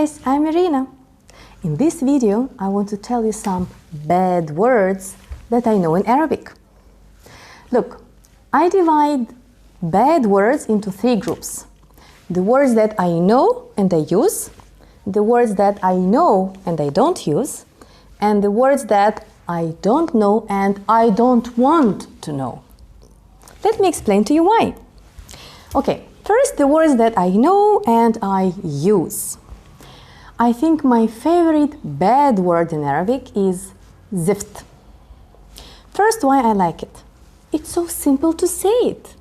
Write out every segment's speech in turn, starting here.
guys, I'm Irina. In this video, I want to tell you some bad words that I know in Arabic. Look, I divide bad words into 3 groups. The words that I know and I use, the words that I know and I don't use, and the words that I don't know and I don't want to know. Let me explain to you why. Okay, first the words that I know and I use. I think my favorite bad word in Arabic is zift. First, why I like it. It's so simple to say it.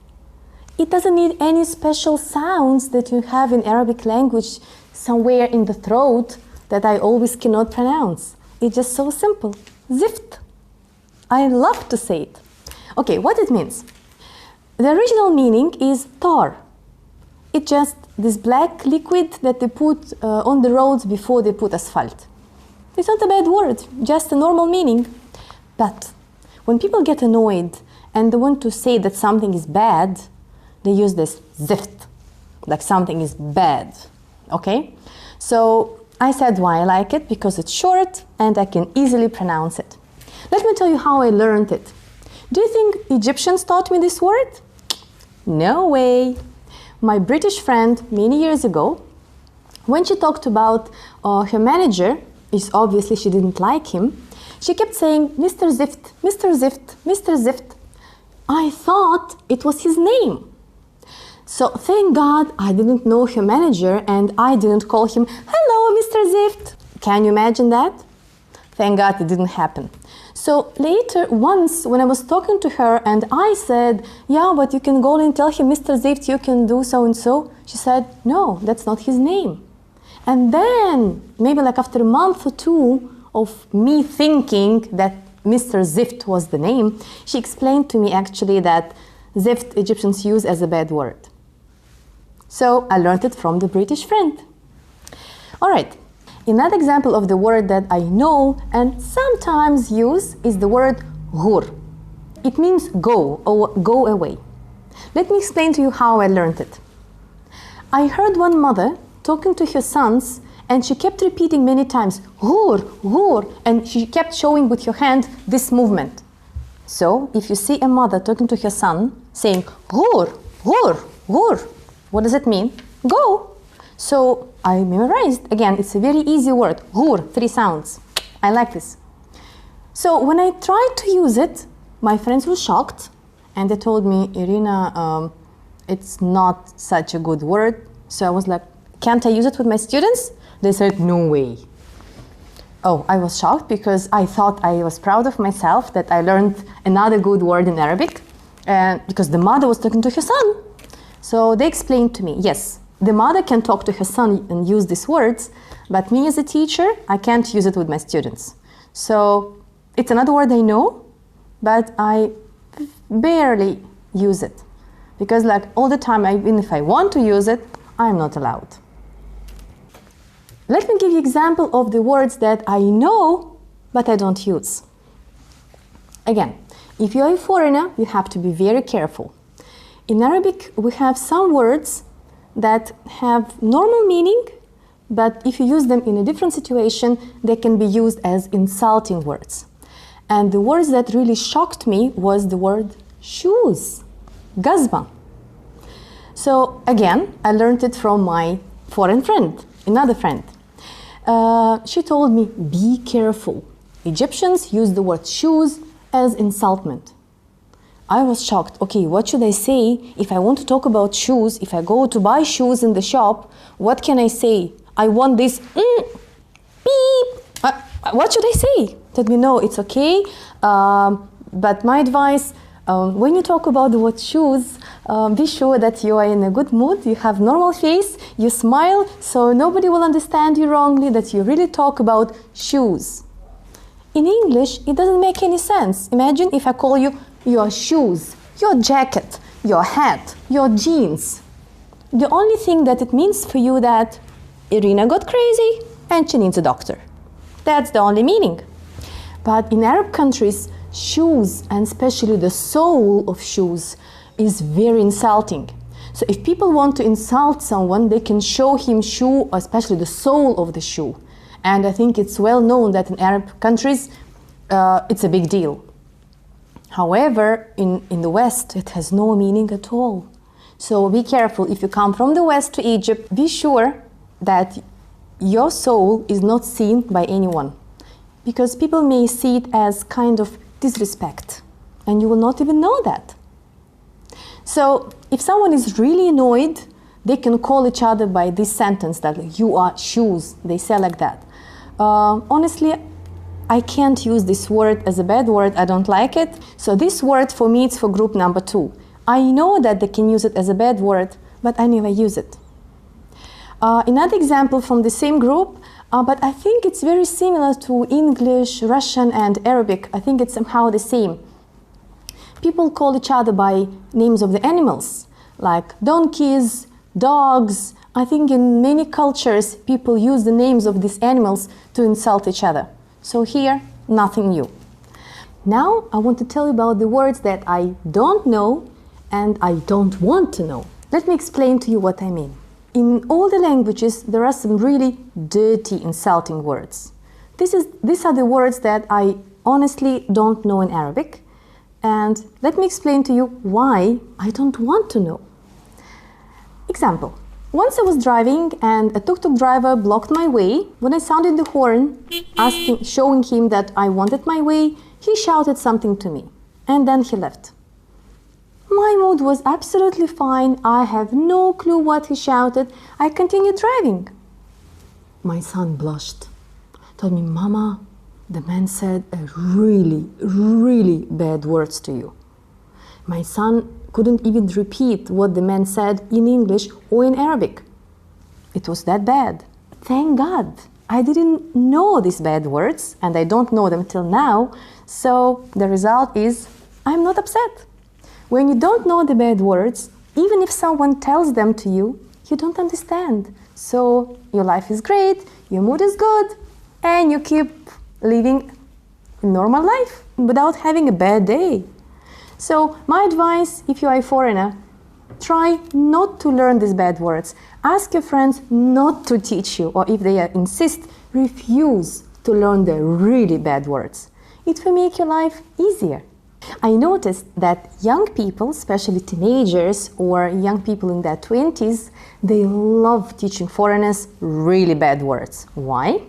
It doesn't need any special sounds that you have in Arabic language somewhere in the throat that I always cannot pronounce. It's just so simple. Zift. I love to say it. Okay, what it means? The original meaning is tar. It's just this black liquid that they put on the roads before they put asphalt. It's not a bad word, just a normal meaning. But when people get annoyed and they want to say that something is bad, they use this zift, like something is bad, okay? So I said why I like it, because it's short and I can easily pronounce it. Let me tell you how I learned it. Do you think Egyptians taught me this word? No way. My British friend many years ago, when she talked about her manager, is obviously she didn't like him, she kept saying, Mr. Zift, Mr. Zift, Mr. Zift. I thought it was his name. So thank God I didn't know her manager and I didn't call him, hello, Mr. Zift. Can you imagine that? Thank God it didn't happen. So later, once when I was talking to her and I said, yeah, but you can go and tell him, Mr. Zift, you can do so and so. She said, no, that's not his name. And then, maybe like after a month or 2 of me thinking that Mr. Zift was the name, she explained to me actually that Zift Egyptians use as a bad word. So I learned it from the British friend. All right. Another example of the word that I know and sometimes use is the word ghur. It means go or go away. Let me explain to you how I learned it. I heard one mother talking to her sons and she kept repeating many times, ghur, ghur, and she kept showing with her hand this movement. So if you see a mother talking to her son saying, ghur, ghur, ghur, what does it mean? Go. So I memorized. Again, it's a very easy word. Ghur, 3 sounds. I like this. So when I tried to use it, my friends were shocked and they told me, Irina, it's not such a good word. So I was like, can't I use it with my students? They said, no way. Oh, I was shocked because I thought I was proud of myself that I learned another good word in Arabic because the mother was talking to her son. So they explained to me, yes, the mother can talk to her son and use these words, but me as a teacher, I can't use it with my students. So it's another word I know, but I barely use it. Because like all the time, even if I want to use it, I'm not allowed. Let me give you an example of the words that I know, but I don't use. Again, if you're a foreigner, you have to be very careful. In Arabic, we have some words that have normal meaning, but if you use them in a different situation, they can be used as insulting words. And the words that really shocked me was the word shoes, gazba. So again, I learned it from my foreign friend, another friend. She told me, be careful. Egyptians use the word shoes as insultment. I was shocked. Okay, what should I say if I want to talk about shoes? If I go to buy shoes in the shop, what can I say? I want this beep. What should I say? Let me know. It's okay. But my advice, when you talk about the word shoes, be sure that you are in a good mood, you have normal face, you smile, so nobody will understand you wrongly, that you really talk about shoes. In English, it doesn't make any sense. Imagine if I call you your shoes, your jacket, your hat, your jeans. The only thing that it means for you that Irina got crazy and she needs a doctor. That's the only meaning. But in Arab countries, shoes, and especially the sole of shoes, is very insulting. So if people want to insult someone, they can show him shoe, especially the sole of the shoe. And I think it's well known that in Arab countries, it's a big deal. However, in the West, it has no meaning at all. So be careful. If you come from the West to Egypt, be sure that your soul is not seen by anyone, because people may see it as kind of disrespect, and you will not even know that. So if someone is really annoyed, they can call each other by this sentence that you are shoes. They say like that. Honestly, I can't use this word as a bad word. I don't like it. So this word for me, it's for group number 2. I know that they can use it as a bad word, but I never use it. Another example from the same group, but I think it's very similar to English, Russian, and Arabic. I think it's somehow the same. People call each other by names of the animals, like donkeys, dogs. I think in many cultures, people use the names of these animals to insult each other. So here, nothing new. Now, I want to tell you about the words that I don't know and I don't want to know. Let me explain to you what I mean. In all the languages, there are some really dirty, insulting words. These are the words that I honestly don't know in Arabic. And let me explain to you why I don't want to know. Example. Once I was driving and a tuk-tuk driver blocked my way. When I sounded the horn, showing him that I wanted my way, he shouted something to me. And then he left. My mood was absolutely fine. I have no clue what he shouted. I continued driving. My son blushed. Told me, Mama, the man said really, really bad words to you. My son couldn't even repeat what the man said in English or in Arabic. It was that bad. Thank God. I didn't know these bad words, and I don't know them till now. So the result is, I'm not upset. When you don't know the bad words, even if someone tells them to you, you don't understand. So your life is great, your mood is good, and you keep living a normal life without having a bad day. So my advice, if you are a foreigner, try not to learn these bad words. Ask your friends not to teach you, or if they insist, refuse to learn the really bad words. It will make your life easier. I noticed that young people, especially teenagers or young people in their 20s, they love teaching foreigners really bad words. Why?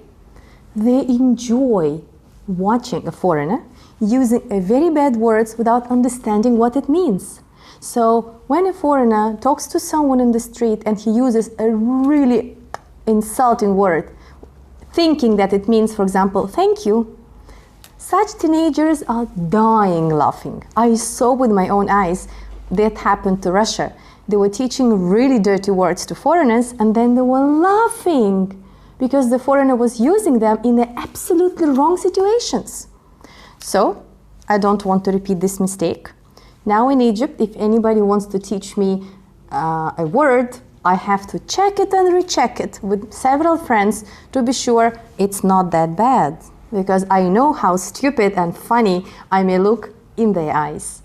They enjoy watching a foreigner using a very bad words without understanding what it means. So when a foreigner talks to someone in the street and he uses a really insulting word, thinking that it means, for example, thank you, such teenagers are dying laughing. I saw with my own eyes that happened to Russia. They were teaching really dirty words to foreigners, and then they were laughing because the foreigner was using them in the absolutely wrong situations. So I don't want to repeat this mistake. Now in Egypt, if anybody wants to teach me a word, I have to check it and recheck it with several friends to be sure it's not that bad, because I know how stupid and funny I may look in their eyes.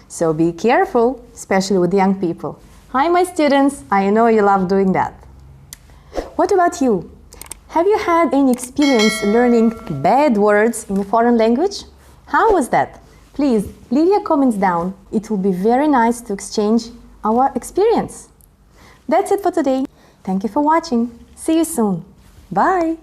So be careful, especially with young people. Hi, my students, I know you love doing that. What about you? Have you had any experience learning bad words in a foreign language? How was that? Please leave your comments down. It will be very nice to exchange our experience. That's it for today. Thank you for watching. See you soon. Bye.